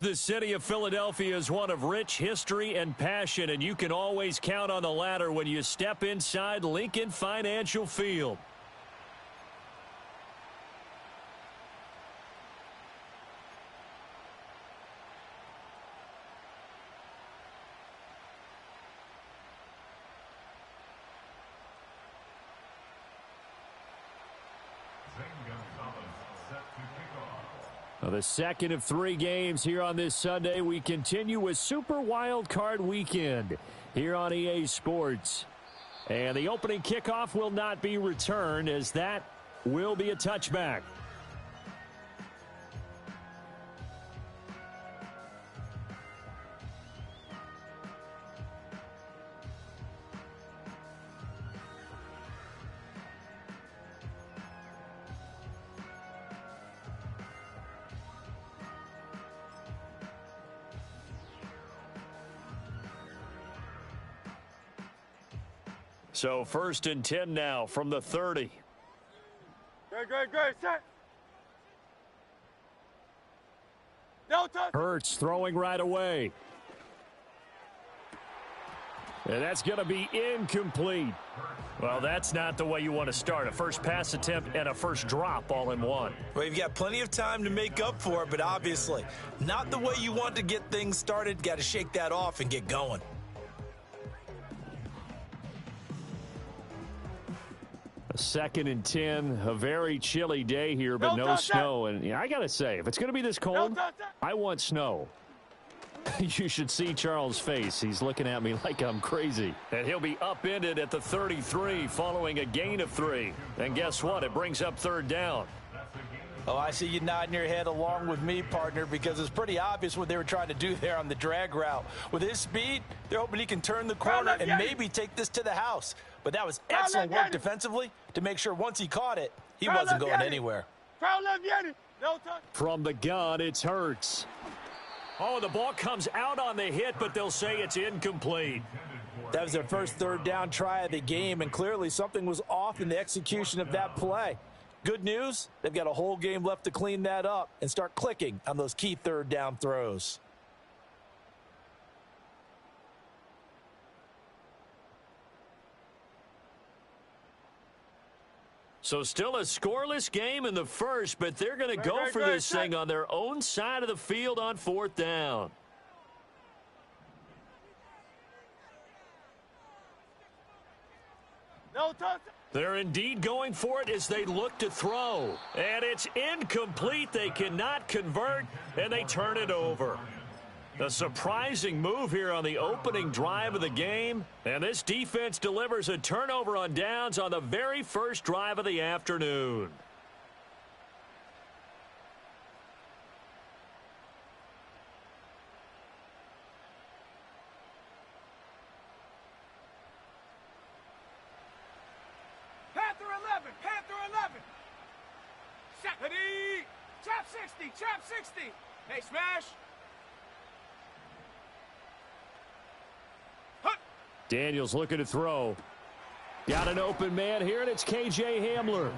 The city of Philadelphia is one of rich history and passion, and you can always count on the latter when you step inside Lincoln Financial Field. The second of 3 games here on this Sunday. We continue with Super Wild Card Weekend here on EA Sports. And the opening kickoff will not be returned, as that will be a touchback. So 1st and 10 now from the 30. Great, set. No touch. Hurts throwing right away. And that's going to be incomplete. Well, that's not the way you want to start. A first pass attempt and a first drop all in one. Well, you've got plenty of time to make up for it, but obviously not the way you want to get things started. Got to shake that off and get going. A 2nd and 10, a very chilly day here, but no snow. And yeah, I got to say, if it's going to be this cold, I want snow. You should see Charles' face. He's looking at me like I'm crazy. And he'll be upended at the 33 following a gain of 3. And guess what? It brings up 3rd down. Oh, I see you nodding your head along with me, partner, because it's pretty obvious what they were trying to do there on the drag route. With his speed, they're hoping he can turn the corner and maybe take this to the house. But that was excellent work defensively to make sure once he caught it, he wasn't going anywhere. From the gun, it's Hurts. Oh, the ball comes out on the hit, but they'll say it's incomplete. That was their first 3rd down try of the game, and clearly something was off in the execution of that play. Good news, they've got a whole game left to clean that up and start clicking on those key 3rd down throws. So still a scoreless game in the first, but they're going to go for this thing on their own side of the field on 4th down. No touch. They're indeed going for it as they look to throw. And it's incomplete. They cannot convert, and they turn it over. A surprising move here on the opening drive of the game. And this defense delivers a turnover on downs on the very first drive of the afternoon. Panther 11. Ready. Trap 60. Hey, smash. Daniels looking to throw. Got an open man here, and it's K.J. Hamler.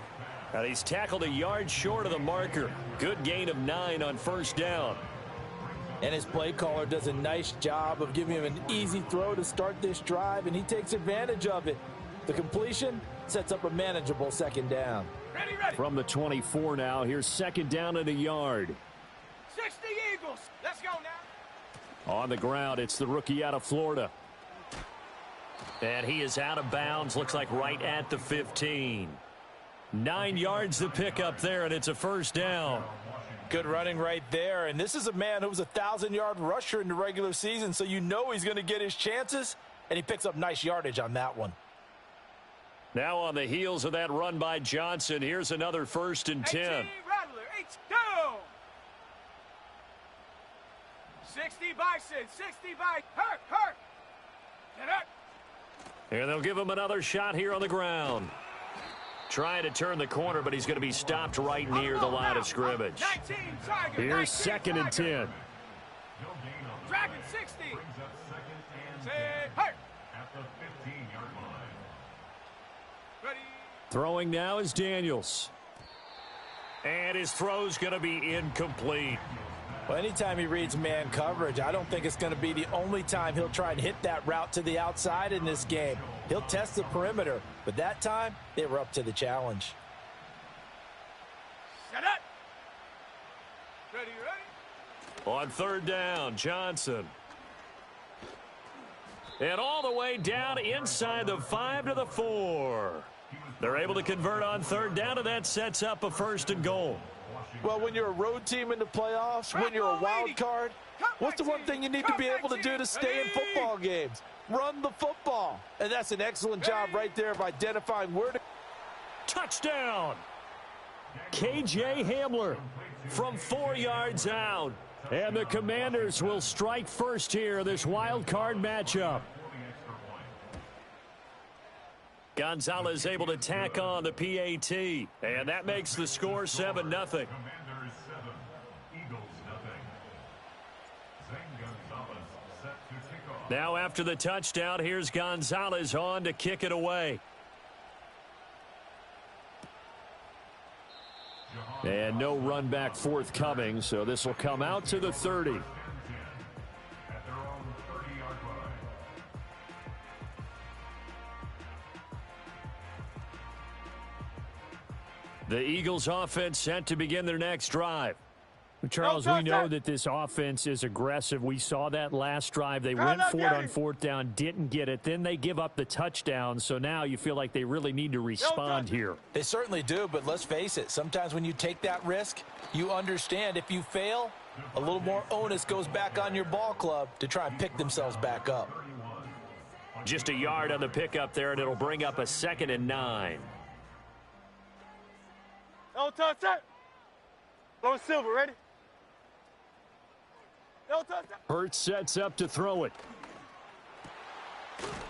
And he's tackled a yard short of the marker. Good gain of 9 on 1st down. And his play caller does a nice job of giving him an easy throw to start this drive, and he takes advantage of it. The completion sets up a manageable 2nd down. Ready. From the 24 now, here's 2nd down and a yard. 60 Eagles. Let's go now. On the ground, it's the rookie out of Florida. And he is out of bounds, looks like right at the 15. 9 yards to pick up there, and it's a 1st down. Good running right there, and this is a man who was a 1,000-yard rusher in the regular season, so you know he's going to get his chances, and he picks up nice yardage on that one. Now on the heels of that run by Johnson, here's another 1st and 10. Rattler, go! 60 Bison, 60 by Hurt. Get up. And they'll give him another shot here on the ground. Trying to turn the corner, but he's going to be stopped right near the line of scrimmage. 19, Tiger, Here's 19, 2nd and 10. Dragon 60. Say hurt. Ready. Throwing now is Daniels. And his throw's going to be incomplete. Well, anytime he reads man coverage, I don't think it's going to be the only time he'll try and hit that route to the outside in this game. He'll test the perimeter, but that time, they were up to the challenge. Set up. Ready, ready. On third down, Johnson. And all the way down inside the 5 to the 4. They're able to convert on third down, and that sets up a 1st and goal. Well, when you're a road team in the playoffs, when you're a wild card, what's the one thing you need to be able to do to stay in football games? Run the football. And that's an excellent job right there of identifying where to. Touchdown! K.J. Hamler from 4 yards out. And the Commanders will strike first here, this wild card matchup. Gonzalez able to tack on the PAT, and that makes the score 7-0. Now after the touchdown, here's Gonzalez on to kick it away. And no run back forthcoming, so this will come out to the 30. The Eagles offense set to begin their next drive. Charles, we know that this offense is aggressive. We saw that last drive. They went for it on 4th down, didn't get it. Then they give up the touchdown. So now you feel like they really need to respond here. They certainly do, but let's face it. Sometimes when you take that risk, you understand if you fail, a little more onus goes back on your ball club to try and pick themselves back up. Just a yard on the pickup there, and it'll bring up a 2nd and 9. No touch that. Low silver, ready? No touch that. Hurts sets up to throw it.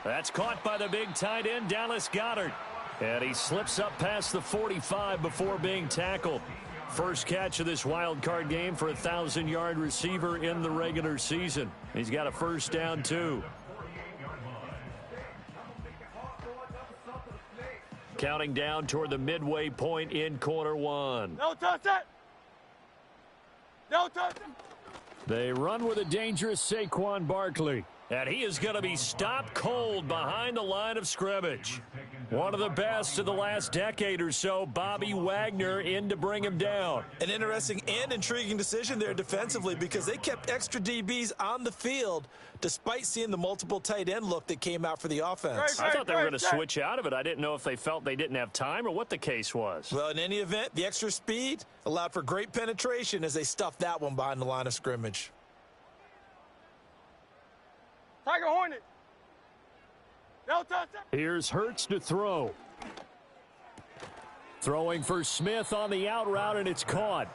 That's caught by the big tight end, Dallas Goedert. And he slips up past the 45 before being tackled. First catch of this wild card game for a 1,000-yard receiver in the regular season. He's got a 1st down, too. Counting down toward the midway point in quarter 1. No touch that. No touch that. They run with a dangerous Saquon Barkley. And he is going to be stopped cold behind the line of scrimmage. One of the best of the last decade or so, Bobby Wagner in to bring him down. An interesting and intriguing decision there defensively because they kept extra DBs on the field despite seeing the multiple tight end look that came out for the offense. I thought they were going to switch out of it. I didn't know if they felt they didn't have time or what the case was. Well, in any event, the extra speed allowed for great penetration as they stuffed that one behind the line of scrimmage. Tiger Hornet. No touch that. Here's Hurts to throw. Throwing for Smith on the out route, and it's caught.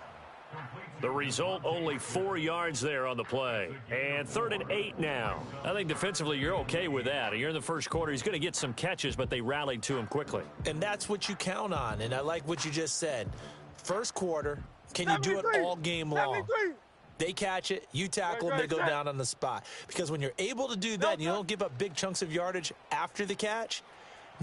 The result, only 4 yards there on the play. And 3rd and 8 now. I think defensively you're okay with that. You're in the first quarter. He's going to get some catches, but they rallied to him quickly. And that's what you count on, and I like what you just said. First quarter, can you do it all game long? They catch it, you tackle them, they go down on the spot. Because when you're able to do that and you don't give up big chunks of yardage after the catch,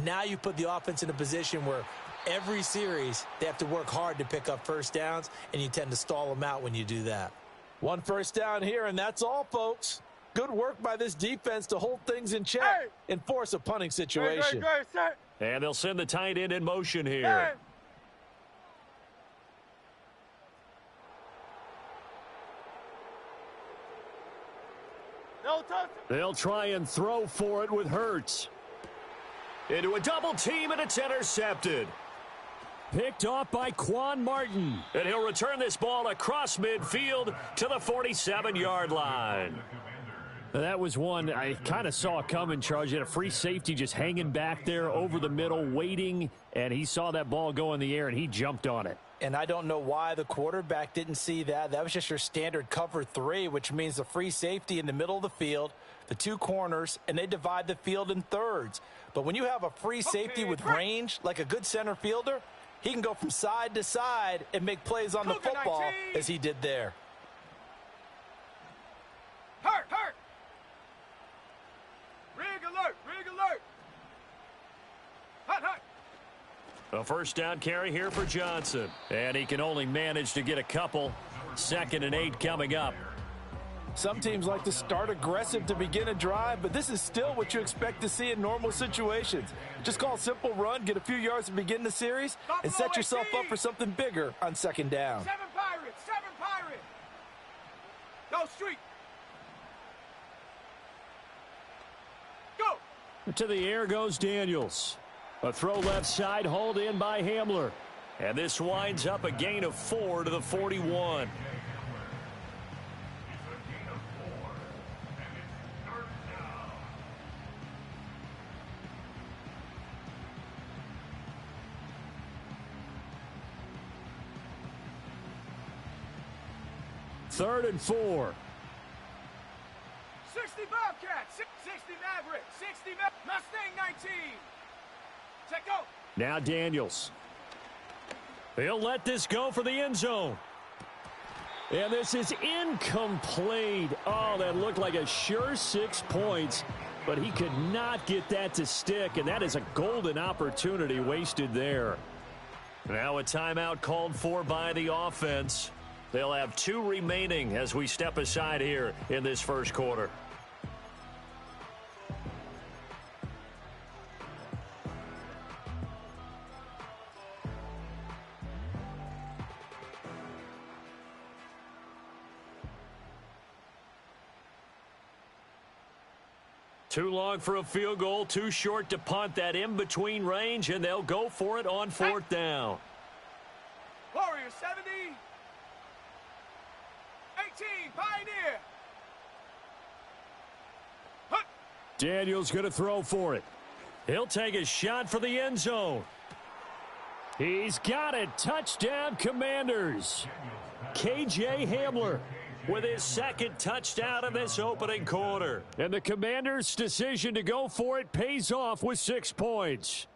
now you put the offense in a position where every series they have to work hard to pick up 1st downs, and you tend to stall them out when you do that. 1 1st down here, and that's all, folks. Good work by this defense to hold things in check and force a punting situation. And they'll send the tight end in motion here. They'll try and throw for it with Hurts. Into a double team, and it's intercepted. Picked off by Quan Martin. And he'll return this ball across midfield to the 47-yard line. That was one I kind of saw coming, Charles. You had a free safety just hanging back there over the middle, waiting, and he saw that ball go in the air, and he jumped on it. And I don't know why the quarterback didn't see that. That was just your standard cover 3, which means the free safety in the middle of the field, the 2 corners, and they divide the field in thirds. But when you have a free safety with range, like a good center fielder, he can go from side to side and make plays on the football as he did there. Hurt. Rig alert. Hut. A 1st down carry here for Johnson. And he can only manage to get a couple. 2nd and 8 coming up. Some teams like to start aggressive to begin a drive, but this is still what you expect to see in normal situations. Just call a simple run, get a few yards to begin the series, and set yourself up for something bigger on 2nd down. 7 Pirates! 7 Pirates! Go street! Go! To the air goes Daniels. A throw left side, hauled in by Hamler. And this winds up a gain of 4 to the 41. Third and 4. 60 Bobcats, 60 Maverick, 60 Mustang 19. Check go. Now Daniels. He'll let this go for the end zone. And this is incomplete. Oh, that looked like a sure 6 points, but he could not get that to stick, and that is a golden opportunity wasted there. Now a timeout called for by the offense. They'll have 2 remaining as we step aside here in this first quarter. Too long for a field goal, too short to punt. That in-between range, and they'll go for it on 4th down. Warriors 70. 18, Pioneer. Hunt. Daniels going to throw for it. He'll take a shot for the end zone. He's got it. Touchdown, Commanders. KJ Hamler with his 2nd touchdown in this opening quarter. And the Commanders' decision to go for it pays off with 6 points.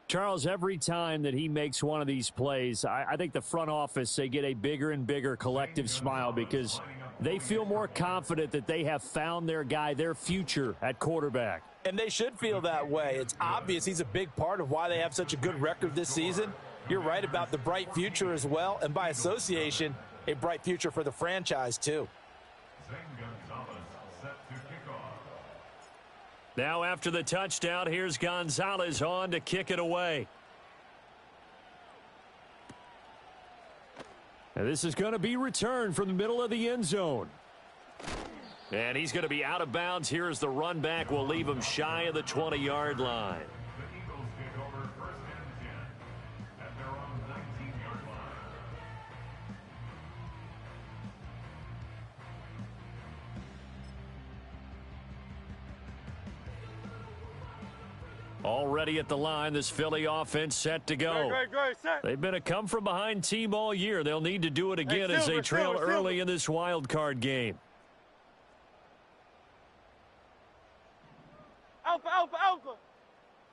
Charles, every time that he makes one of these plays, I think the front office, they get a bigger and bigger collective smile because they feel more confident that they have found their guy, their future at quarterback. And they should feel that way. It's obvious he's a big part of why they have such a good record this season. You're right about the bright future as well, and by association, a bright future for the franchise too. Now after the touchdown, here's Gonzalez on to kick it away. And this is going to be returned from the middle of the end zone. And he's going to be out of bounds here as the run back will leave him shy of the 20-yard line. Already at the line, this Philly offense set to go. They've been a come-from-behind team all year. They'll need to do it again as they trail early in this wild card game. Alpha, alpha,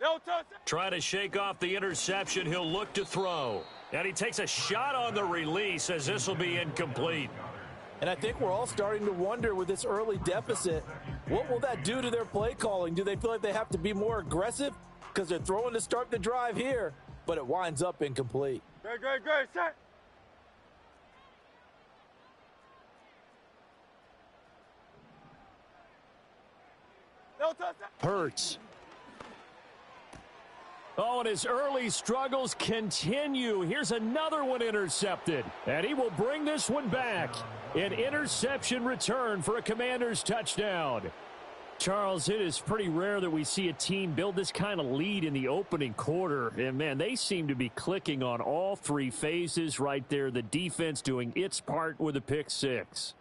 alpha. Trying to shake off the interception. He'll look to throw. And he takes a shot on the release as this will be incomplete. And I think we're all starting to wonder with this early deficit, what will that do to their play calling? Do they feel like they have to be more aggressive because they're throwing to start the drive here, but it winds up incomplete? Great, set. Hurts. Oh, and his early struggles continue. Here's another one intercepted. And he will bring this one back. An interception return for a Commanders touchdown. Charles, it is pretty rare that we see a team build this kind of lead in the opening quarter. And, man, they seem to be clicking on all 3 phases right there. The defense doing its part with a pick 6.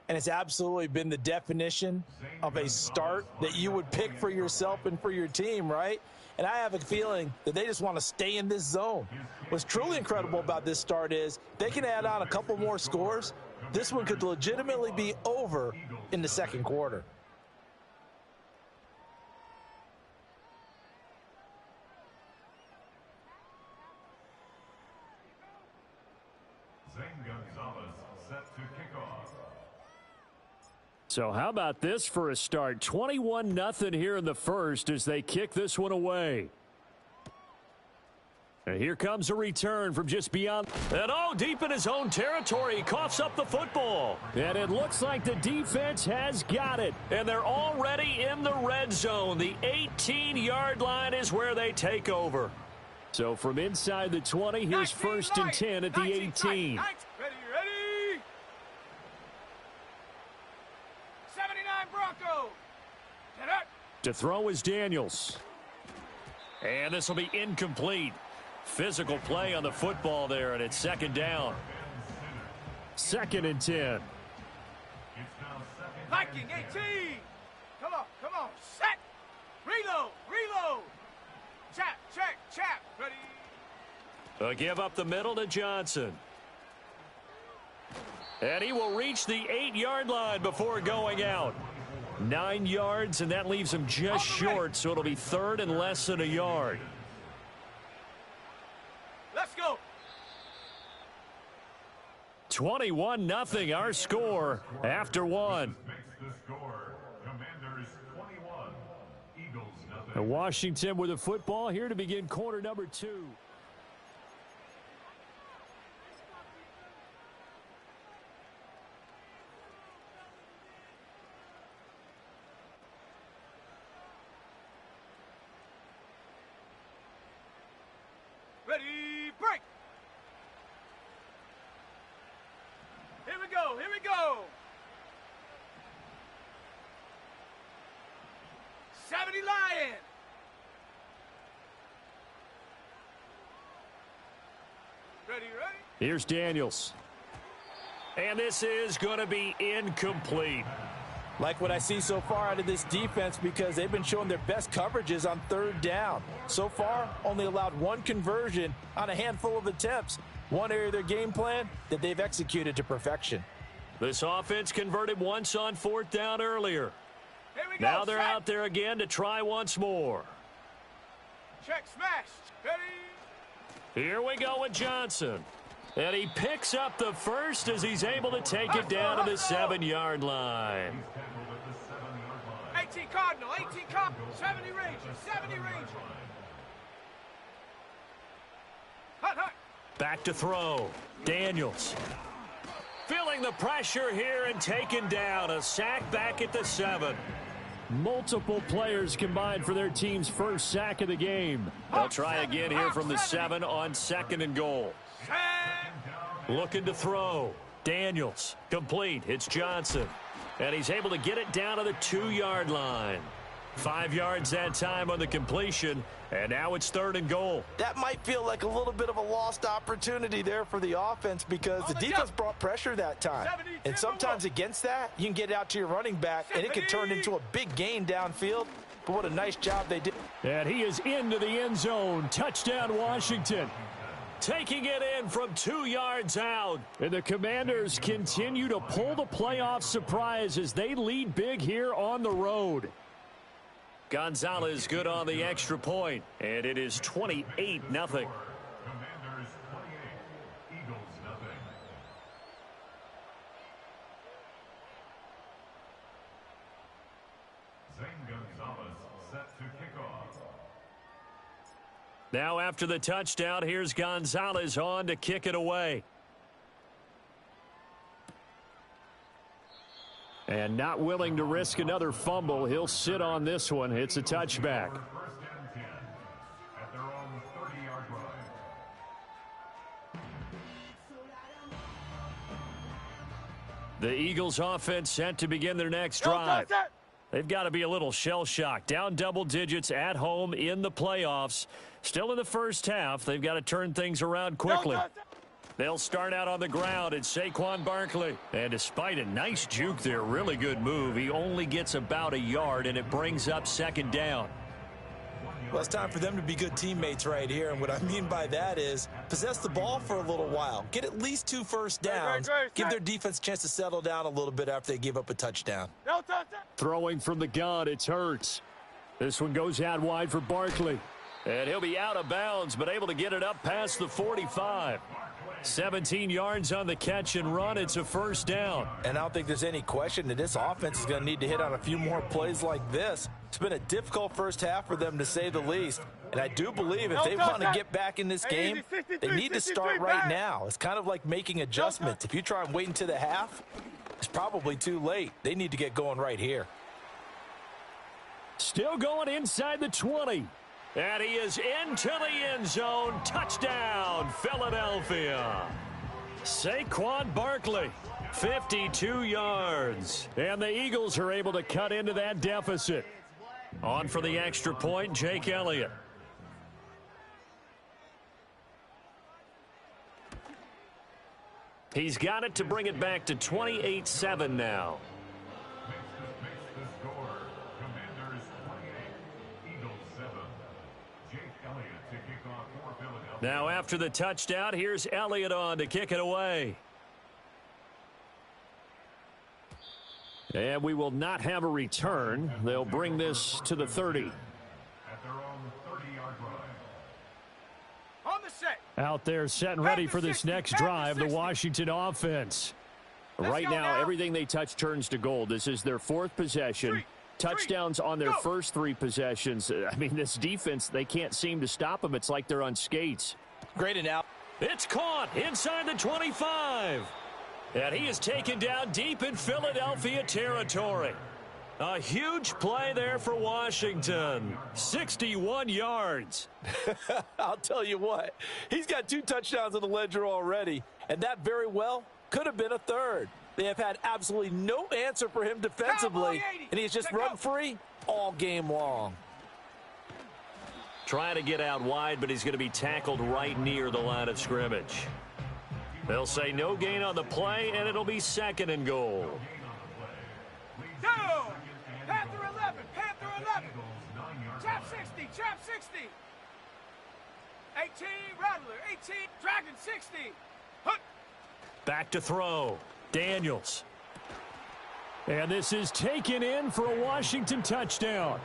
And it's absolutely been the definition of a start that you would pick for yourself and for your team, right? And I have a feeling that they just want to stay in this zone. What's truly incredible about this start is they can add on a couple more scores. This one could legitimately be over in the second quarter. So how about this for a start? 21-0 here in the first as they kick this one away. And here comes a return from just beyond. And deep in his own territory, he coughs up the football. And it looks like the defense has got it. And they're already in the red zone. The 18-yard line is where they take over. So from inside the 20, here's 1st and 10 at the 18. Ready, ready. 79 Broncos. To throw is Daniels. And this will be incomplete. Physical play on the football there, and it's 2nd down. 2nd and 10. Viking 18. Come on. Set. Reload. Chap. Ready. A give up the middle to Johnson. And he will reach the 8-yard line before going out. 9 yards, and that leaves him just short, so it'll be 3rd and less than a yard. Let's go. 21-0 our score after 1. And Washington with the football here to begin quarter number 2. Ready, break. Here we go. 70 Lion. Ready. Here's Daniels. And this is going to be incomplete. Like what I see so far out of this defense because they've been showing their best coverages on 3rd down. So far, only allowed 1 conversion on a handful of attempts. One area of their game plan that they've executed to perfection. This offense converted once on 4th down earlier. Here we go. Now they're out there again to try once more. Check, smash. Ready. Here we go with Johnson. And he picks up the first as he's able to take it down to the 7-yard line. 18 Cardinal. 70 Ranger. Hut. Back to throw. Daniels. Feeling the pressure here and taken down. A sack back at the 7. Multiple players combined for their team's first sack of the game. They'll try again here from the 7 on 2nd and goal. Looking to throw. Daniels. Complete. It's Johnson. And he's able to get it down to the 2-yard line. 5 yards that time on the completion. And now it's 3rd and goal. That might feel like a little bit of a lost opportunity there for the offense because the defense brought pressure that time. And sometimes against that, you can get it out to your running back, and it can turn into a big gain downfield. But what a nice job they did. And he is into the end zone. Touchdown, Washington. Taking it in from 2 yards out. And the Commanders continue to pull the playoff surprise as they lead big here on the road. Gonzalez good on the extra point, and it is 28-0. Commanders 28, Eagles 0. Zane Gonzalez set to kick off. Now after the touchdown, here's Gonzalez on to kick it away. And not willing to risk another fumble. He'll sit on this one. It's a touchback. 1st and 10 at their own 30-yard line. The Eagles offense set to begin their next drive. They've got to be a little shell-shocked. Down double digits at home in the playoffs. Still in the first half. They've got to turn things around quickly. They'll start out on the ground. It's Saquon Barkley. And despite a nice juke there, really good move, he only gets about a yard, and it brings up 2nd down. Well, it's time for them to be good teammates right here. And what I mean by that is possess the ball for a little while. Get at least 2 first downs. Give their defense a chance to settle down a little bit after they give up a touchdown. Throwing from the gun, it's Hurts. This one goes out wide for Barkley. And he'll be out of bounds, but able to get it up past the 45. 17 yards on the catch and run. It's a first down. And I don't think there's any question that this offense is going to need to hit on a few more plays like this. It's been a difficult first half for them, to say the least. And I do believe if they want to get back in this game, they need to start right now. It's kind of like making adjustments. If you try and wait until the half, it's probably too late. They need to get going right here. Still going inside the 20. And he is into the end zone. Touchdown, Philadelphia. Saquon Barkley, 52 yards. And the Eagles are able to cut into that deficit. On for the extra point, Jake Elliott. He's got it to bring it back to 28-7 now. Now after the touchdown, here's Elliott on to kick it away. And we will not have a return. They'll bring this to the 30. At their own 30-yard line. On the set. Out there set and ready for this next drive, the Washington offense. Right now, everything they touch turns to gold. This is their fourth possession. Touchdowns on their first three possessions. I mean, this defense, they can't seem to stop them. It's like they're on skates. Great analysis. It's caught inside the 25. And he is taken down deep in Philadelphia territory. A huge play there for Washington. 61 yards. I'll tell you what, he's got 2 touchdowns on the ledger already, and that very well could have been a third. They have had absolutely no answer for him defensively, and he's just run free all game long. Trying to get out wide, but he's going to be tackled right near the line of scrimmage. They'll say no gain on the play, and it'll be 2nd and goal. Go! Panther 11, Panther 11. Trap 60, trap 60. 18, Rattler, 18, Dragon 60. Hook. Back to throw. Daniels. And this is taken in for a Washington touchdown.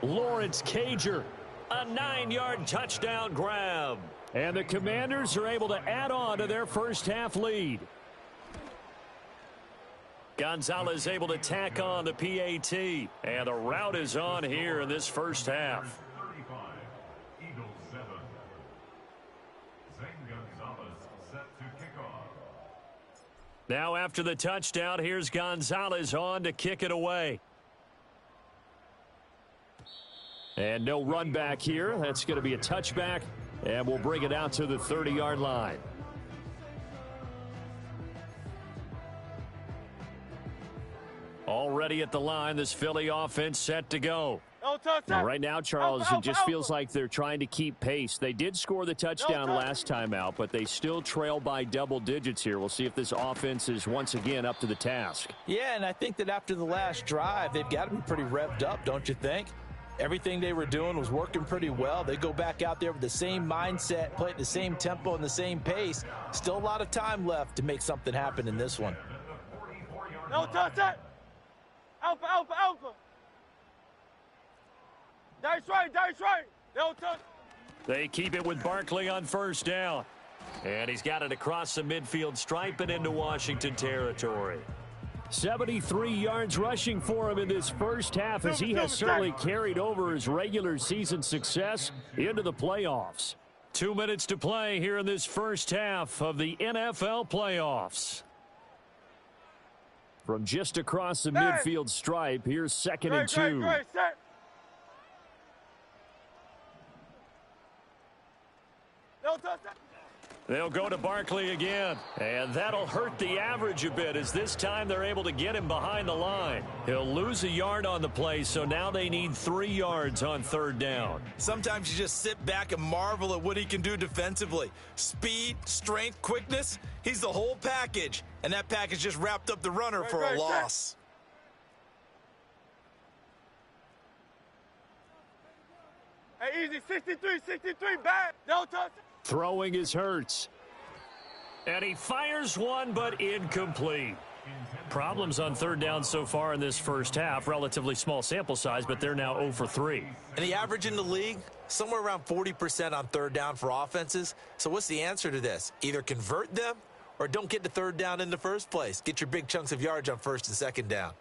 Lawrence Cager, a 9-yard touchdown grab. And the Commanders are able to add on to their first half lead. Gonzalez able to tack on the PAT. And the route is on here in this first half. 35, Eagles 7. Zane Gonzalez set to kick off. Now after the touchdown, here's Gonzalez on to kick it away. And no run back here. That's going to be a touchback. And we'll bring it out to the 30-yard line. Already at the line, this Philly offense set to go. Right now, Charles, it just feels like they're trying to keep pace. They did score the touchdown last time out, but they still trail by double digits here. We'll see if this offense is once again up to the task. Yeah, and I think that after the last drive, they've got to be pretty revved up, don't you think? Everything they were doing was working pretty well. They go back out there with the same mindset, play at the same tempo and the same pace. Still a lot of time left to make something happen in this one. No touch that. Alpha, alpha, alpha. That's right, that's right. No touch. They keep it with Barkley on first down. And he's got it across the midfield stripe and into Washington territory. 73 yards rushing for him in this first half as he has certainly carried over his regular season success into the playoffs. 2 minutes to play here in this first half of the NFL playoffs. From just across the midfield stripe, here's 2nd and 2. No touch that. They'll go to Barkley again, and that'll hurt the average a bit as this time they're able to get him behind the line. He'll lose a yard on the play, so now they need 3 yards on third down. Sometimes you just sit back and marvel at what he can do defensively. Speed, strength, quickness, he's the whole package, and that package just wrapped up the runner for a loss. Hey, easy, 63, bad. No touch. Throwing is Hurts. And he fires one, but incomplete. Problems on third down so far in this first half. Relatively small sample size, but they're now 0 for 3. And the average in the league, somewhere around 40% on third down for offenses. So what's the answer to this? Either convert them or don't get to third down in the first place. Get your big chunks of yards on first and second down.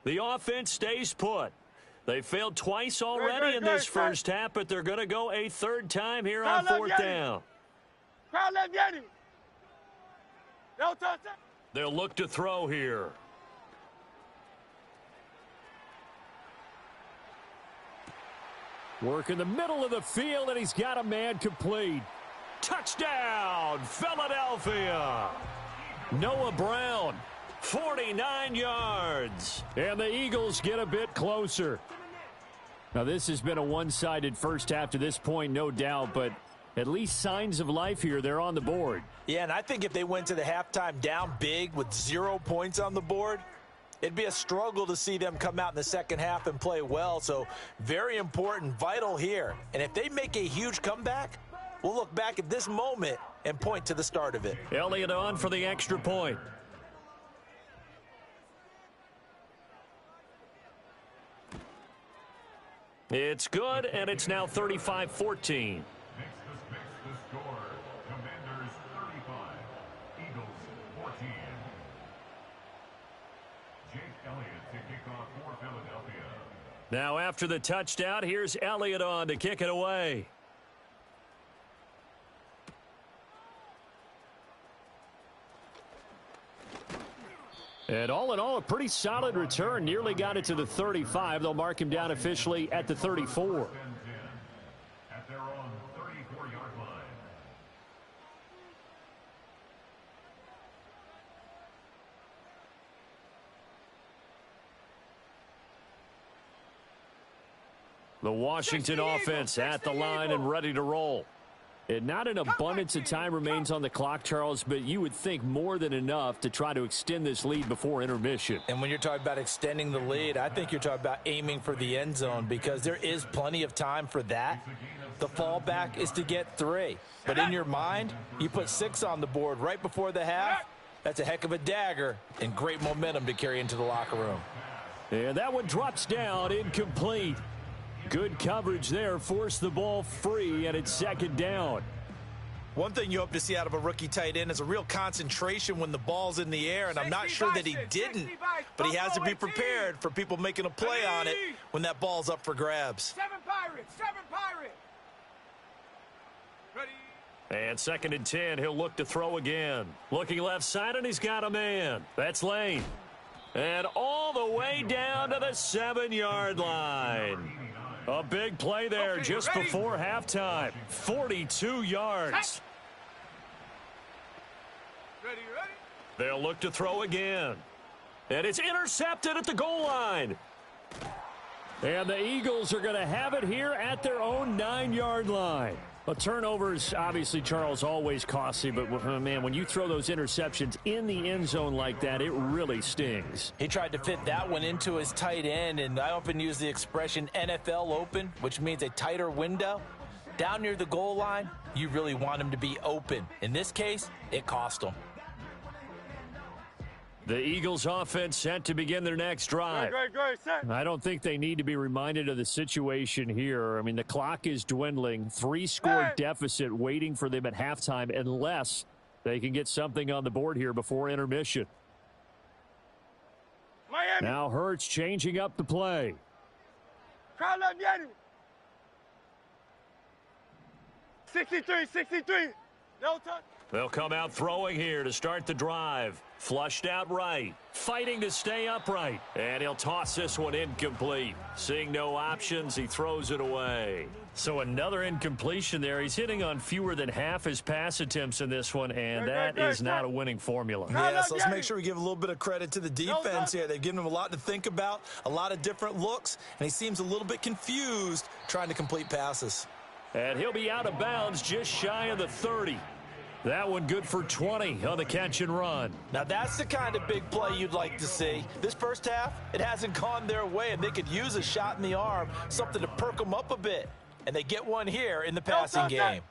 The offense stays put. They failed twice already in this first half, but they're going to go a third time here on fourth down. They'll look to throw here. Work in the middle of the field, and he's got a man complete. Touchdown, Philadelphia. Noah Brown, 49 yards. And the Eagles get a bit closer. Now, this has been a one-sided first half to this point, no doubt, but at least signs of life here. They're on the board. Yeah, and I think if they went to the halftime down big with 0 points on the board, it'd be a struggle to see them come out in the second half and play well. So very important, vital here. And if they make a huge comeback, we'll look back at this moment and point to the start of it. Elliott on for the extra point. It's good, and it's now 35-14. Makes the score. Commanders 35, Eagles 14. Jake Elliott to kick off for Philadelphia. Now after the touchdown, here's Elliott on to kick it away. And all in all, a pretty solid return. Nearly got it to the 35. They'll mark him down officially at the 34. At their own 34-yard line. The Washington offense at the line and ready to roll. And not an abundance of time remains on the clock, Charles, but you would think more than enough to try to extend this lead before intermission. And when you're talking about extending the lead, I think you're talking about aiming for the end zone because there is plenty of time for that. The fallback is to get 3. But in your mind, you put 6 on the board right before the half. That's a heck of a dagger and great momentum to carry into the locker room. And that one drops down, incomplete. Good coverage there, forced the ball free, and it's second down. One thing you hope to see out of a rookie tight end is a real concentration when the ball's in the air, and I'm not sure that he didn't, but he has to be prepared for people making a play on it when that ball's up for grabs. 7 Pirates, 7 Pirates. Ready. And second and 10, he'll look to throw again. Looking left side, and he's got a man. That's Lane. And all the way down to the 7-yard line. A big play there just before halftime. 42 yards. Ready. They'll look to throw again. And it's intercepted at the goal line. And the Eagles are going to have it here at their own 9-yard line. Well, turnovers, obviously, Charles, always costly, but, man, when you throw those interceptions in the end zone like that, it really stings. He tried to fit that one into his tight end, and I often use the expression NFL open, which means a tighter window. Down near the goal line, you really want him to be open. In this case, it cost him. The Eagles offense set to begin their next drive. I don't think they need to be reminded of the situation here. I mean, the clock is dwindling. 3-score deficit waiting for them at halftime unless they can get something on the board here before intermission. Miami. Now Hurts changing up the play. 63. No touch. They'll come out throwing here to start the drive. Flushed out right. Fighting to stay upright. And he'll toss this one incomplete. Seeing no options, he throws it away. So another incompletion there. He's hitting on fewer than half his pass attempts in this one, and that is not a winning formula. Yeah, so let's make sure we give a little bit of credit to the defense here. They've given him a lot to think about, a lot of different looks, and he seems a little bit confused trying to complete passes. And he'll be out of bounds just shy of the 30. That one good for 20 on the catch and run. Now that's the kind of big play you'd like to see. This first half, it hasn't gone their way, and they could use a shot in the arm, something to perk them up a bit. And they get one here in the passing game.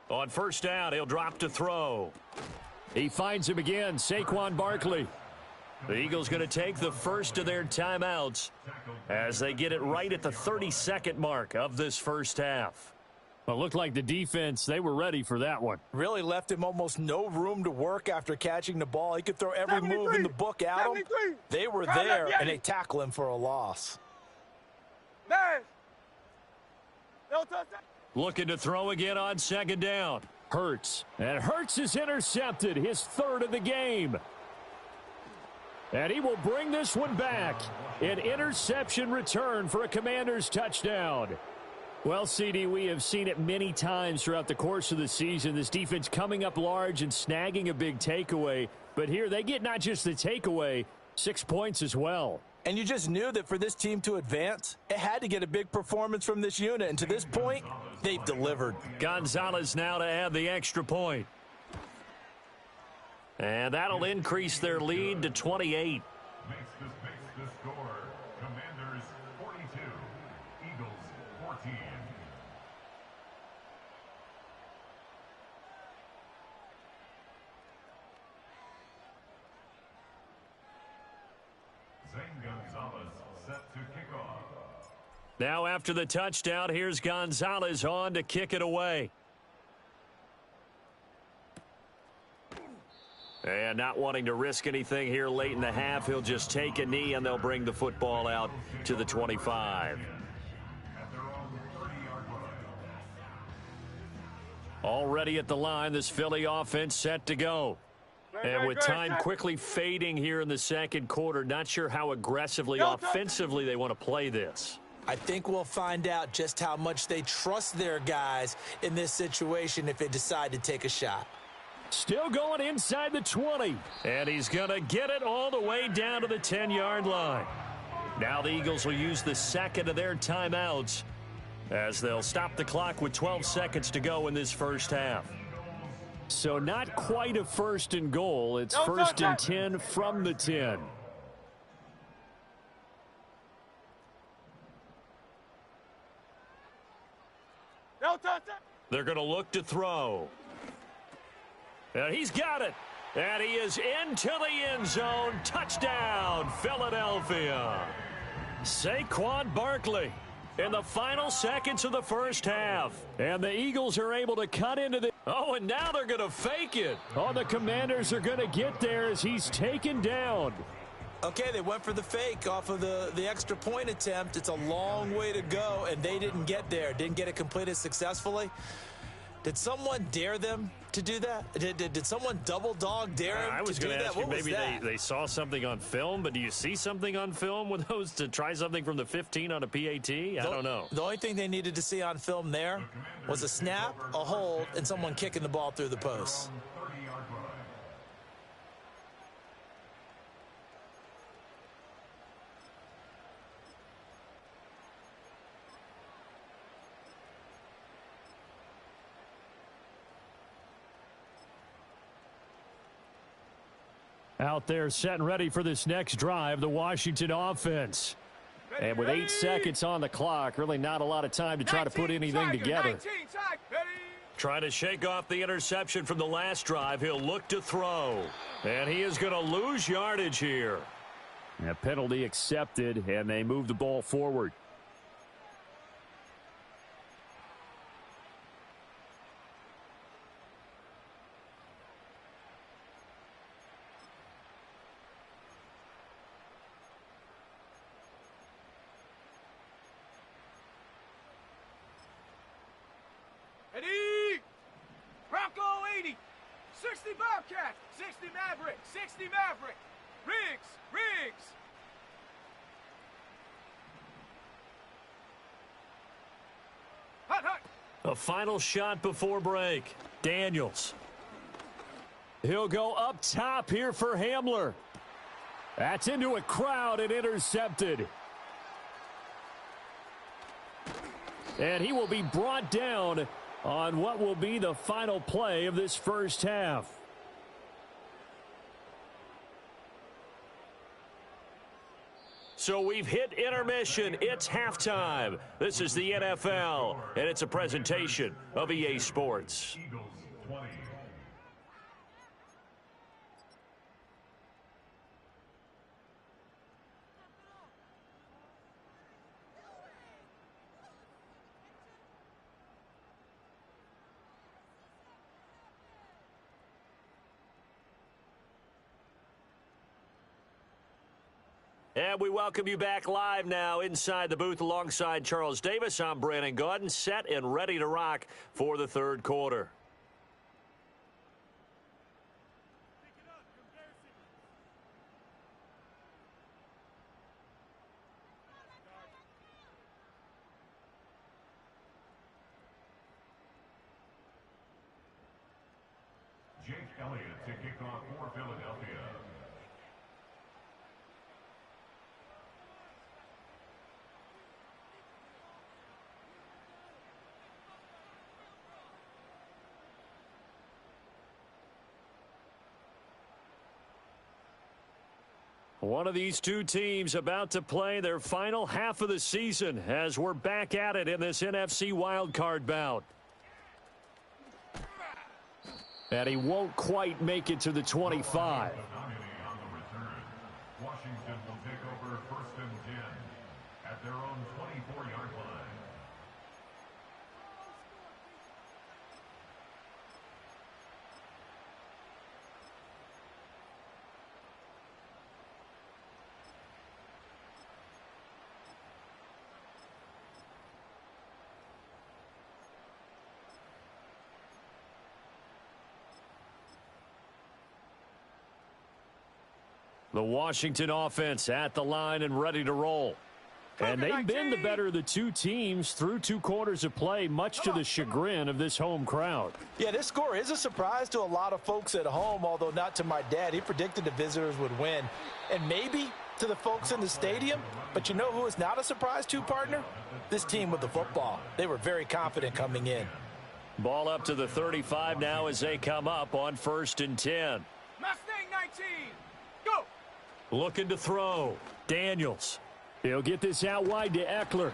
On first down, he'll drop to throw. He finds him again, Saquon Barkley. The Eagles going to take the first of their timeouts as they get it right at the 32nd mark of this first half. Well, it looked like the defense, they were ready for that one. Really left him almost no room to work after catching the ball. He could throw every move in the book at him. They were there, and they tackle him for a loss. Looking to throw again on second down. Hurts. And Hurts is intercepted, his third of the game. And he will bring this one back. An interception return for a Commanders touchdown. Well, CD, we have seen it many times throughout the course of the season. This defense coming up large and snagging a big takeaway. But here they get not just the takeaway, 6 points as well. And you just knew that for this team to advance, it had to get a big performance from this unit. And to this point, they've delivered. Gonzalez now to add the extra point. And that'll increase their lead to 28. Makes the score. Commanders 42, Eagles 14. Zane Gonzalez set to kick off. Now after the touchdown, here's Gonzalez on to kick it away. And not wanting to risk anything here late in the half, he'll just take a knee and they'll bring the football out to the 25. At their own 30-yard line. Already at the line, this Philly offense set to go. And with time quickly fading here in the second quarter, not sure how aggressively offensively they want to play this. I think we'll find out just how much they trust their guys in this situation if they decide to take a shot. Still going inside the 20. And he's going to get it all the way down to the 10-yard line. Now the Eagles will use the second of their timeouts as they'll stop the clock with 12 seconds to go in this first half. So not quite a first and goal. It's first and 10 from the 10. They're going to look to throw. And he's got it. And he is into the end zone. Touchdown, Philadelphia. Saquon Barkley in the final seconds of the first half. And the Eagles are able to cut into the... Oh, and now they're going to fake it. Oh, the Commanders are going to get there as he's taken down. Okay, they went for the fake off of the extra point attempt. It's a long way to go, and they didn't get there. Didn't get it completed successfully. Did someone dare them to do that? Did someone double dog dare him to do that? I was going to ask you, maybe they saw something on film, but do you see something on film with those to try something from the 15 on a PAT? I don't know. The only thing they needed to see on film there was a snap, a hold, and someone kicking the ball through the post. Out there set and ready for this next drive, the Washington offense. And with 8 seconds on the clock, really not a lot of time to try to put anything together. Trying to shake off the interception from the last drive. He'll look to throw. And he is going to lose yardage here. A penalty accepted, and they move the ball forward. Eddie! Bronco 80! 60 Bobcat! 60 Maverick! 60 Maverick! Riggs! Hot! A final shot before break. Daniels. He'll go up top here for Hamler. That's into a crowd and intercepted. And he will be brought down on what will be the final play of this first half. So we've hit intermission. It's halftime. This is the NFL, and it's a presentation of EA Sports. Eagles 20. And we welcome you back live now inside the booth alongside Charles Davis. I'm Brandon Gaudin, set and ready to rock for the third quarter. Jake Elliott to kick off for Philadelphia. One of these two teams about to play their final half of the season as we're back at it in this NFC wildcard bout. And he won't quite make it to the 25. On the return, Washington will take over 1st and 10 at their own 24-yard line. The Washington offense at the line and ready to roll. And they've been the better of the two teams through 2 quarters of play, much to the chagrin of this home crowd. Yeah, this score is a surprise to a lot of folks at home, although not to my dad. He predicted the visitors would win. And maybe to the folks in the stadium. But you know who is not a surprise to, partner? This team with the football. They were very confident coming in. Ball up to the 35 now as they come up on 1st and 10. Mustang 19. Go. Looking to throw. Daniels. He'll get this out wide to Eckler.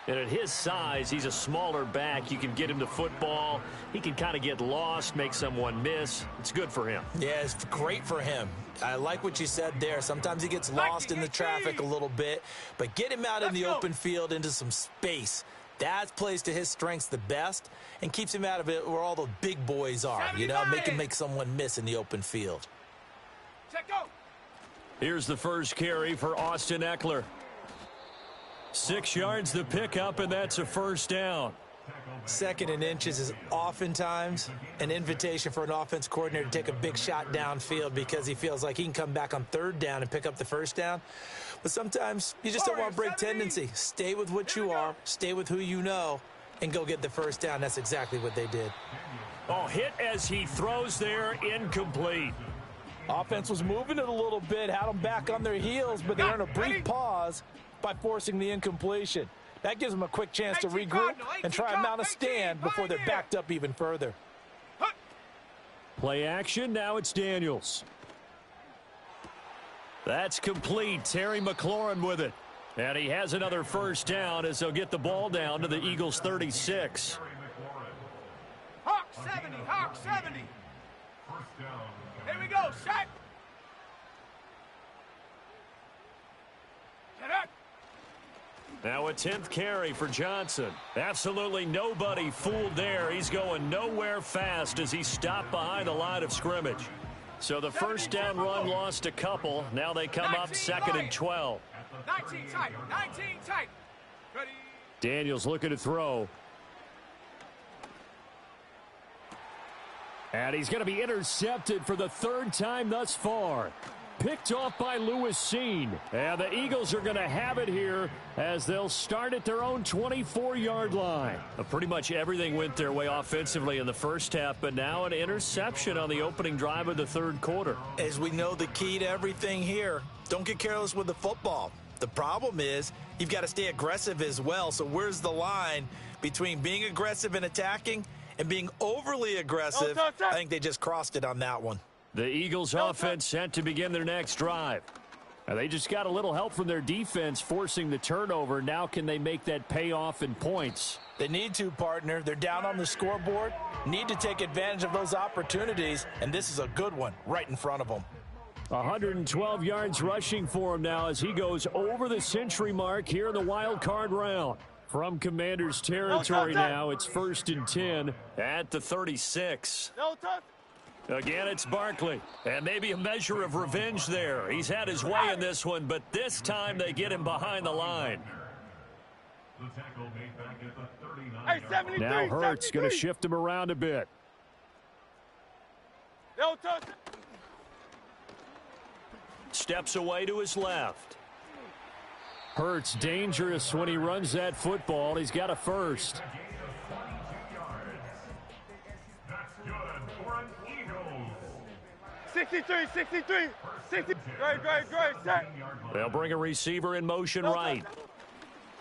And at his size, he's a smaller back. You can get him to football. He can kind of get lost, make someone miss. It's good for him. Yeah, it's great for him. I like what you said there. Sometimes he gets lost in the traffic a little bit, but get him out in the open field into some space. That plays to his strengths the best and keeps him out of it where all the big boys are, you know, make someone miss in the open field. Check go. Here's the first carry for Austin Eckler. 6 yards the pickup, and that's a first down. 2nd and inches is oftentimes an invitation for an offense coordinator to take a big shot downfield because he feels like he can come back on 3rd down and pick up the first down. But sometimes you just don't want to break tendency. Stay with what you are, stay with who you know, and go get the first down. That's exactly what they did. Oh, hit as he throws there, incomplete. Offense was moving it a little bit, had them back on their heels, but they earned a brief pause by forcing the incompletion. That gives them a quick chance to regroup and try and mount a stand before they're backed up even further. Play action, now it's Daniels. That's complete. Terry McLaurin with it. And he has another first down as they'll get the ball down to the Eagles' 36. Hawk 70, Hawk 70. Here we go, set. Get up. Now a 10th carry for Johnson. Absolutely nobody fooled there. He's going nowhere fast as he stopped behind the line of scrimmage. So the first down run lost a couple. Now they come up 2nd and 12. 19 tight, 19 tight. Ready. Daniels looking to throw. And he's going to be intercepted for the 3rd time thus far. Picked off by Lewis Seen. And the Eagles are going to have it here as they'll start at their own 24-yard line. Pretty much everything went their way offensively in the first half, but now an interception on the opening drive of the 3rd quarter. As we know, the key to everything here, don't get careless with the football. The problem is you've got to stay aggressive as well. So where's the line between being aggressive and attacking and being overly aggressive? I think they just crossed it on that one. The Eagles offense set to begin their next drive. Now they just got a little help from their defense forcing the turnover. Now can they make that pay off in points? They need to, partner. They're down on the scoreboard. Need to take advantage of those opportunities, and this is a good one right in front of them. 112 yards rushing for him now as he goes over the century mark here in the wild card round. From Commander's territory now, it's 1st and 10 at the 36. No touch. Again, it's Barkley. And maybe a measure of revenge there. He's had his way in this one, but this time they get him behind the line. The tackle made back at the 39. Now Hurts going to shift him around a bit. No touch. Steps away to his left. Hurts dangerous when he runs that football. He's got a first. A gain of 22 yards. That's good for an Eagles. 63, 63, 60. Great, set. They'll bring a receiver in motion right.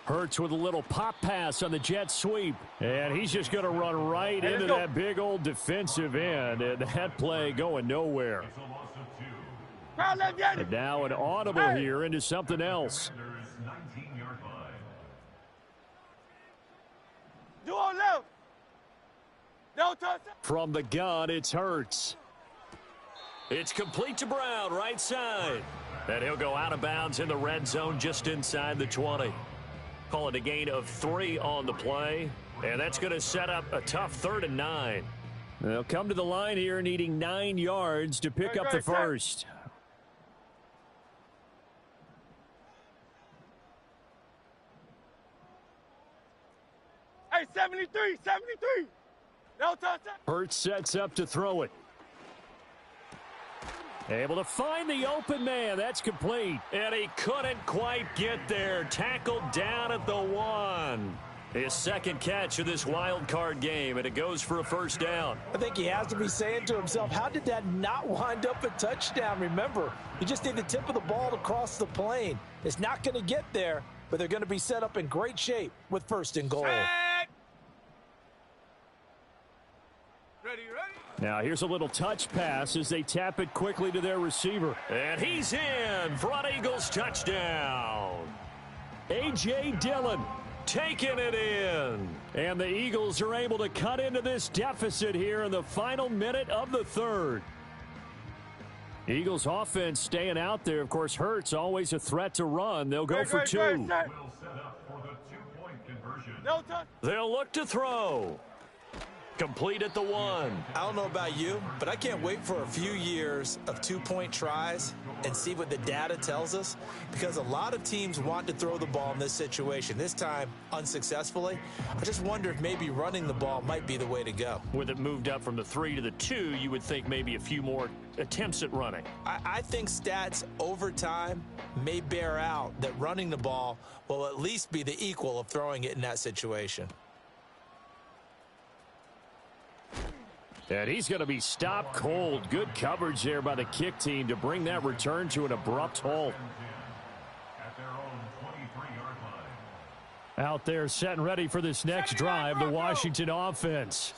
Hurts with a little pop pass on the jet sweep. And he's just going to run right into that big old defensive end. And that play going nowhere. It's a loss of 2. And now an audible here into something else. 19-yard line. Duo left. No touch. From the gun, it's Hurts. It's complete to Brown, right side. And he'll go out of bounds in the red zone just inside the 20. Call it a gain of 3 on the play. And that's going to set up a tough 3rd and 9. They'll come to the line here needing 9 yards to pick up the first. Hey, 73, 73. No touch. Hurts sets up to throw it. Able to find the open man. That's complete. And he couldn't quite get there. Tackled down at the 1. His second catch of this wild card game, and it goes for a first down. I think he has to be saying to himself, how did that not wind up a touchdown? Remember, you just need the tip of the ball to cross the plane. It's not going to get there, but they're going to be set up in great shape with 1st and goal. Ready. Now here's a little touch pass as they tap it quickly to their receiver. And he's in for an Eagles touchdown. A.J. Dillon taking it in. And the Eagles are able to cut into this deficit here in the final minute of the 3rd. Eagles offense staying out there. Of course, Hurts always a threat to run. They'll go for 2. Will set up for the 2-point conversion. No touch. They'll look to throw. Complete at the 1. I don't know about you, but I can't wait for a few years of 2-point tries and see what the data tells us, because a lot of teams want to throw the ball in this situation. This time, unsuccessfully. I just wonder if maybe running the ball might be the way to go. With it moved up from the 3 to the 2, you would think maybe a few more attempts at running. I think stats over time may bear out that running the ball will at least be the equal of throwing it in that situation. And he's going to be stopped cold. Good coverage there by the kick team to bring that return to an abrupt halt. At their own 23-yard line. Out there set and ready for this next drive, the Washington offense.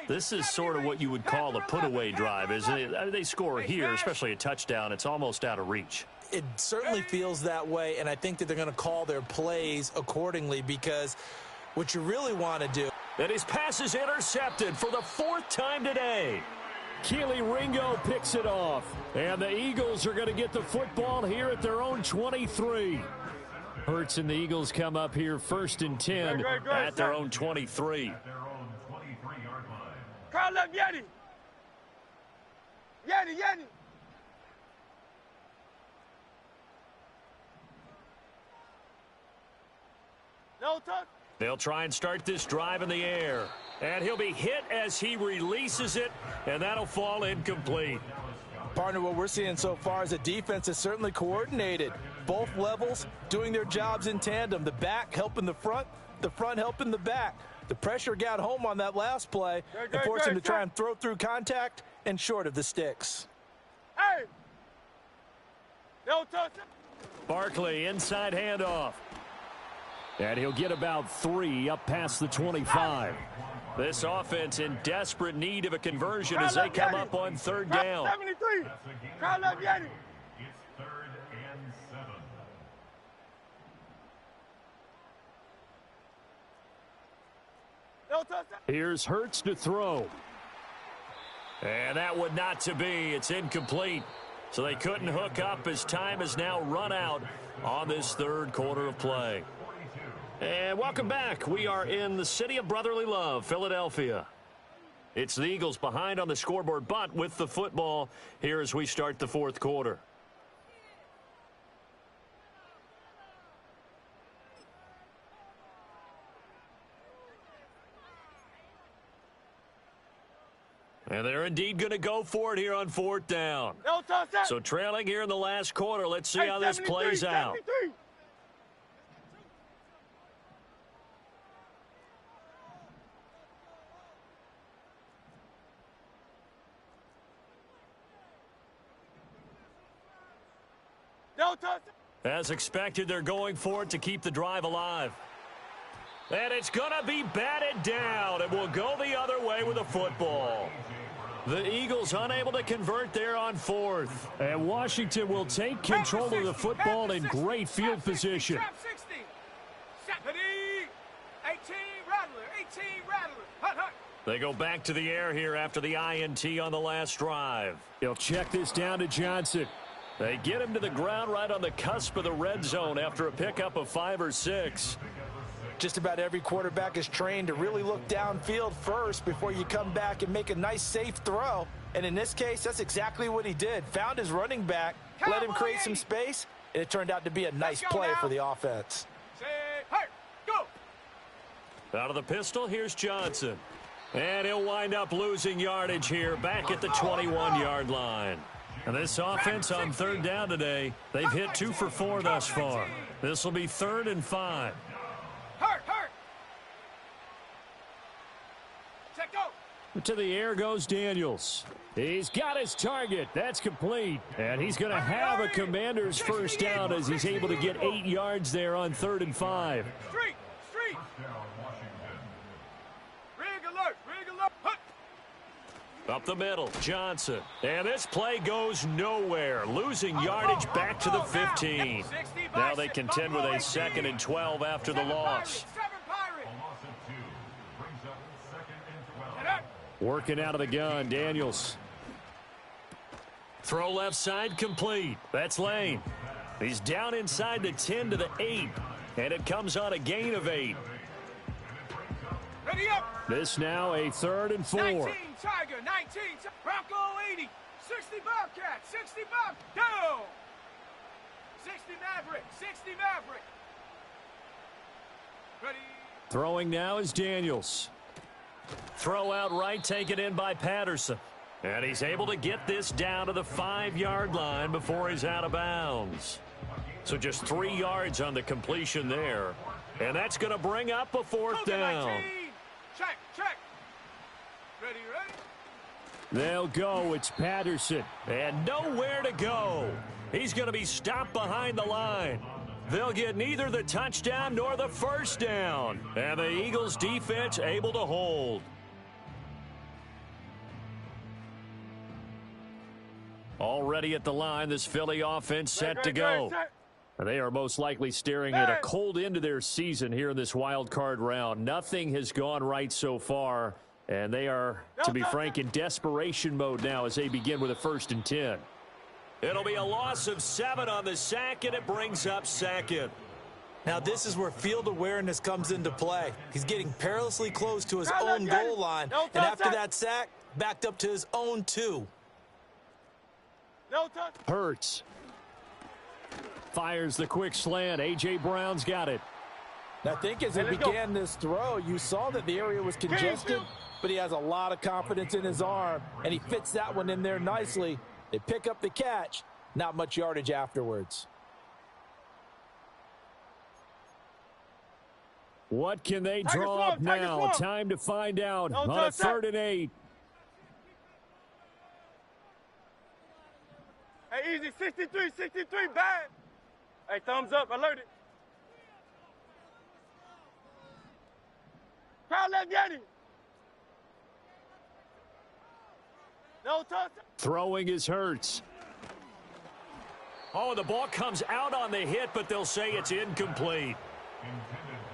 This is sort of what you would call a put-away drive, isn't it? They score here, especially a touchdown. It's almost out of reach. It certainly feels that way, and I think that they're going to call their plays accordingly, because what you really want to do. And his pass is intercepted for the 4th time today. Keely Ringo picks it off. And the Eagles are going to get the football here at their own 23. Hurts and the Eagles come up here 1st and 10 at their own 23. At their own 23-yard line. Call up Yeti. Yeti. No touch. They'll try and start this drive in the air. And he'll be hit as he releases it, and that'll fall incomplete. Partner, what we're seeing so far is a defense is certainly coordinated. Both levels doing their jobs in tandem. The back helping the front helping the back. The pressure got home on that last play and forced him to try and throw through contact and short of the sticks. Hey! No touch. Barkley, inside handoff. And he'll get about 3 up past the 25. This offense in desperate need of a conversion as they come up on 3rd down. 73. Call up Yeti. It's 3rd and 7. No touch. Here's Hurts to throw. And that would not to be. It's incomplete. So they couldn't hook up as time has now run out on this 3rd quarter of play. And welcome back. We are in the city of brotherly love, Philadelphia. It's the Eagles behind on the scoreboard, but with the football here as we start the fourth quarter. And they're indeed going to go for it here on fourth down. So trailing here in the last quarter. Let's see how this plays out. As expected, they're going for it to keep the drive alive. And it's going to be batted down. It will go the other way with a football. The Eagles unable to convert there on fourth. And Washington will take control of the football in great field position. 18 Rattler. Hut. They go back to the air here after the INT on the last drive. He'll check this down to Johnson. They get him to the ground right on the cusp of the red zone after a pickup of 5 or 6. Just about every quarterback is trained to really look downfield first before you come back and make a nice, safe throw. And in this case, that's exactly what he did. Found his running back, let him create some space, and it turned out to be a nice play for the offense. Out of the pistol, here's Johnson. And he'll wind up losing yardage here back at the 21-yard line. And this offense on third down today, they've hit 2 for 4 thus far. This will be 3rd and 5. To the air goes Daniels. He's got his target. That's complete. And he's going to have a Commander's first down as he's able to get 8 yards there on 3rd and 5. Street. Rig alert. Hut. Up the middle, Johnson. And this play goes nowhere. Losing yardage back to the 15. Now they contend with a 2nd and 12 after the loss. Working out of the gun, Daniels. Throw left side complete. That's Lane. He's down inside the 10 to the 8. And it comes on a gain of 8. Ready up. This now a 3rd and 4. 19 Tiger, 19 Bronco 80, 60 Bobcat, 60 Bob down. 60 Maverick. Ready. Throwing now is Daniels. Throw out right, taken in by Patterson. And he's able to get this down to the 5-yard line before he's out of bounds. So just 3 yards on the completion there. And that's going to bring up a 4th down. Check. Ready. They'll go. It's Patterson. And nowhere to go. He's going to be stopped behind the line. They'll get neither the touchdown nor the first down. And the Eagles defense able to hold. Already at the line, this Philly offense set to go. They are most likely staring at a cold end to their season here in this wild card round. Nothing has gone right so far, and they are, to be frank, in desperation mode now as they begin with a 1st and 10. It'll be a loss of 7 on the sack, and it brings up 2nd. Now this is where field awareness comes into play. He's getting perilously close to his own goal line, and after that sack, backed up to his own 2. Hurts. Fires the quick slant. A.J. Brown's got it. I think as he began this throw, you saw that the area was congested, but he has a lot of confidence in his arm, and he fits that one in there nicely. They pick up the catch. Not much yardage afterwards. What can they draw up now? Time to find out on a 3rd and 8. Hey, easy. 63, bad. Hey, thumbs up, alerted. Crowd left Yeti. No touch. Throwing is Hurts. Oh, the ball comes out on the hit, but they'll say it's incomplete.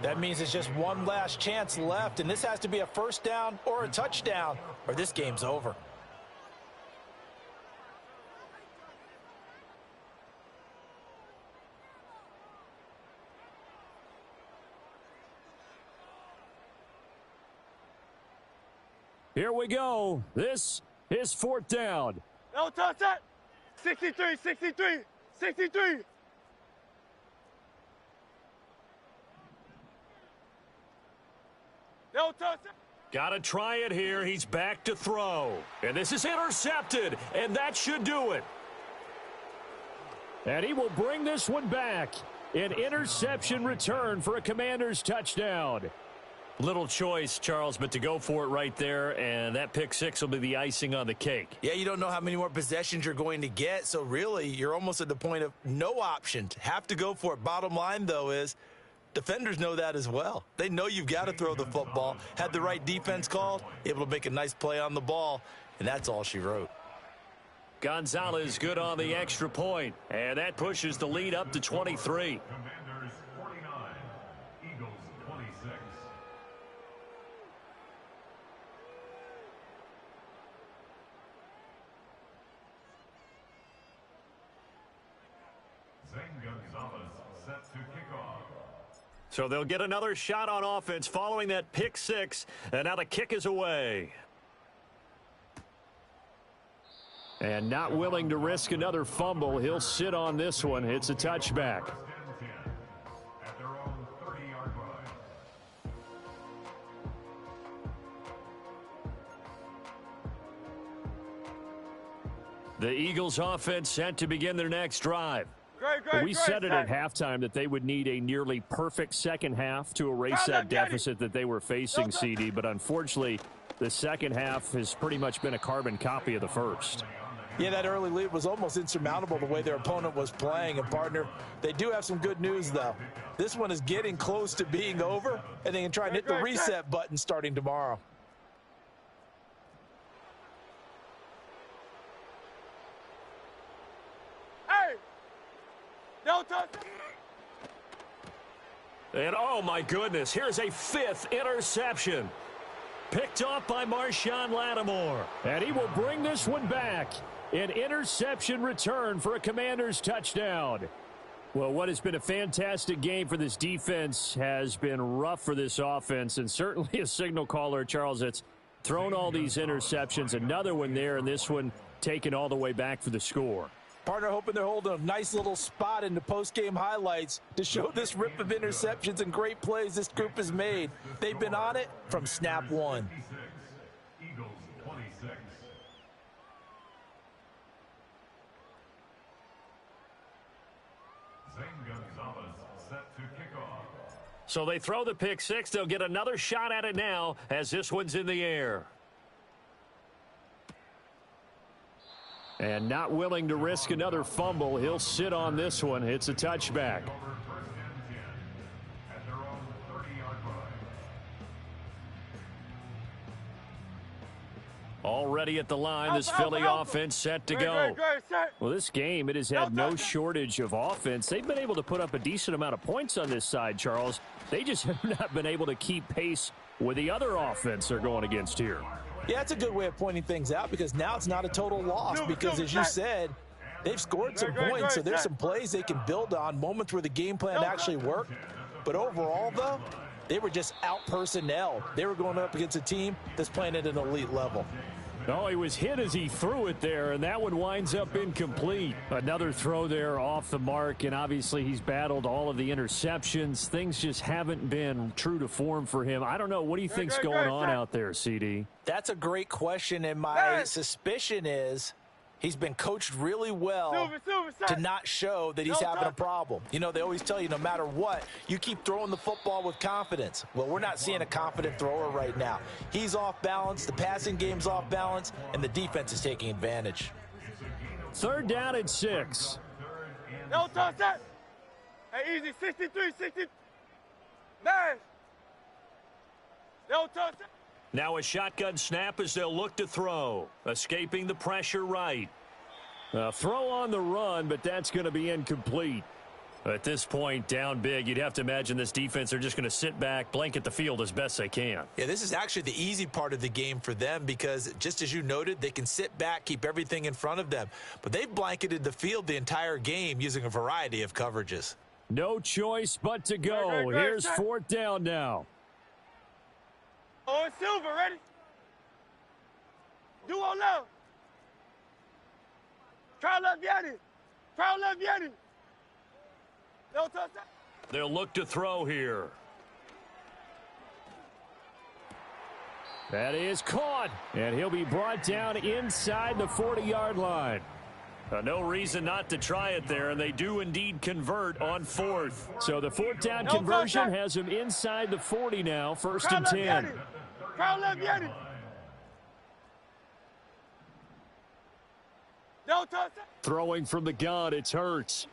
That means it's just one last chance left, and this has to be a 1st down or a touchdown, or this game's over. Here we go. This is fourth down. No touch that. 63, 63, 63. No touch that. Got to try it here. He's back to throw. And this is intercepted, and that should do it. And he will bring this one back. An interception return for a Commanders touchdown. Little choice, Charles, but to go for it right there, and that pick six will be the icing on the cake. Yeah, you don't know how many more possessions you're going to get, so really you're almost at the point of no options. Have to go for it. Bottom line, though, is defenders know that as well. They know you've got to throw the football. Had the right defense called, able to make a nice play on the ball, and that's all she wrote. Gonzalez good on the extra point, and that pushes the lead up to 23. Commanders 49, Eagles 26. Zane Gonzalez set to kick off. So they'll get another shot on offense following that pick six, and now the kick is away. And not willing to risk another fumble, he'll sit on this one. It's a touchback. First and 10 at their own 30-yard line. The Eagles offense set to begin their next drive. Great, said it at halftime that they would need a nearly perfect second half to erase that deficit that they were facing, CD. But unfortunately, the second half has pretty much been a carbon copy of the first. Yeah, that early lead was almost insurmountable the way their opponent was playing. And, partner, they do have some good news, though. This one is getting close to being over, and they can try and hit the reset button starting tomorrow. Hey! No touch. And, oh, my goodness, here's a fifth interception. Picked off by Marshawn Lattimore. And he will bring this one back. An interception return for a Commanders touchdown. Well, what has been a fantastic game for this defense has been rough for this offense, and certainly a signal caller, Charles, that's thrown all these interceptions. Another one there, and this one taken all the way back for the score. Partner hoping they're holding a nice little spot in the post-game highlights to show this rip of interceptions and great plays this group has made. They've been on it from snap one. Eagles 26. Zane Gonzalez set to kick off. So they throw the pick six. They'll get another shot at it now as this one's in the air. And not willing to risk another fumble, he'll sit on this one. It's a touchback. Over first and 10 at their own 30-yard line. Already at the line, this Philly offense set to go. Well, this game, it has had no shortage of offense. They've been able to put up a decent amount of points on this side, Charles. They just have not been able to keep pace with the other offense they're going against here. Yeah, that's a good way of pointing things out because now it's not a total loss because, as you said, they've scored some points, so there's some plays they can build on, moments where the game plan actually worked. But overall, though, they were just out-personnel. They were going up against a team that's playing at an elite level. Oh, he was hit as he threw it there, and that one winds up incomplete. Another throw there off the mark, and obviously he's battled all of the interceptions. Things just haven't been true to form for him. I don't know. What do you think's going on out there, CD? That's a great question, and my suspicion is he's been coached really well to not show that he's having a problem. You know, they always tell you no matter what, you keep throwing the football with confidence. Well, we're not seeing a confident thrower right now. He's off balance, the passing game's off balance, and the defense is taking advantage. Third down and 6. No touch that. Hey, easy. 63, 60. Man. No touch that. Now a shotgun snap as they'll look to throw. Escaping the pressure right. Throw on the run, but that's going to be incomplete. At this point, down big, you'd have to imagine this defense are just going to sit back, blanket the field as best they can. Yeah, this is actually the easy part of the game for them because, just as you noted, they can sit back, keep everything in front of them. But they've blanketed the field the entire game using a variety of coverages. No choice but to go. Here's fourth down now. Oh, it's Silver, ready? Duo left. Try left, Yanni. Try left, Yanni. No touchdown. They'll look to throw here. That is caught, and he'll be brought down inside the 40-yard line. No reason not to try it there, and they do indeed convert on fourth. So the fourth down conversion has him inside the 40 now, first and 10. Try left, Yanni. No touchdown. Throwing from the gun, it's Hurts.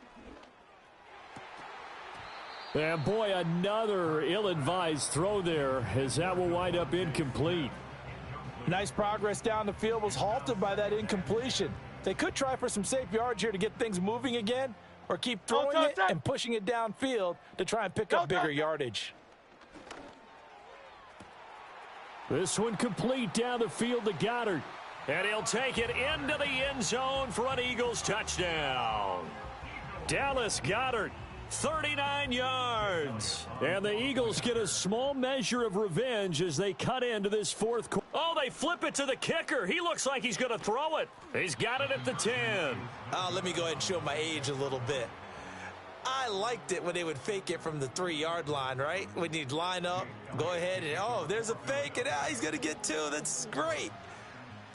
And boy, another ill-advised throw there, as that will wind up incomplete. Nice progress down the field was halted by that incompletion. They could try for some safe yards here to get things moving again, or keep throwing it and pushing it downfield to try and pick up bigger yardage. This one complete down the field to Goddard. And he'll take it into the end zone for an Eagles touchdown. Dallas Goedert, 39 yards. And the Eagles get a small measure of revenge as they cut into this fourth quarter. Oh, they flip it to the kicker. He looks like he's going to throw it. He's got it at the 10. Let me go ahead and show my age a little bit. I liked it when they would fake it from the 3-yard line, right? When you'd line up, go ahead and, oh, there's a fake, and he's going to get 2. That's great.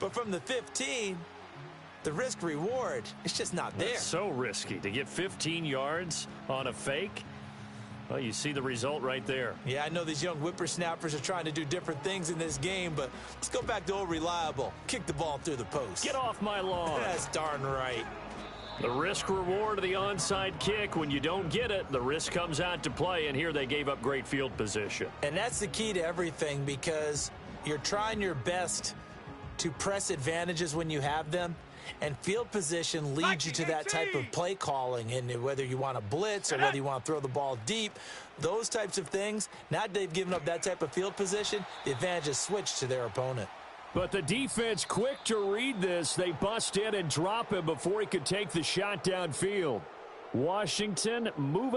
But from the 15, the risk-reward, it's just not there. That's so risky to get 15 yards on a fake. Well, you see the result right there. Yeah, I know these young whippersnappers are trying to do different things in this game, but let's go back to old reliable. Kick the ball through the post. Get off my lawn. That's darn right. The risk-reward of the onside kick. When you don't get it, the risk comes out to play, and here they gave up great field position. And that's the key to everything, because you're trying your best to press advantages when you have them, and field position leads you to that type of play calling. And whether you want to blitz or whether you want to throw the ball deep, those types of things, now that they've given up that type of field position, the advantage is switched to their opponent. But the defense quick to read this. They bust in and drop him before he could take the shot downfield. Washington moving.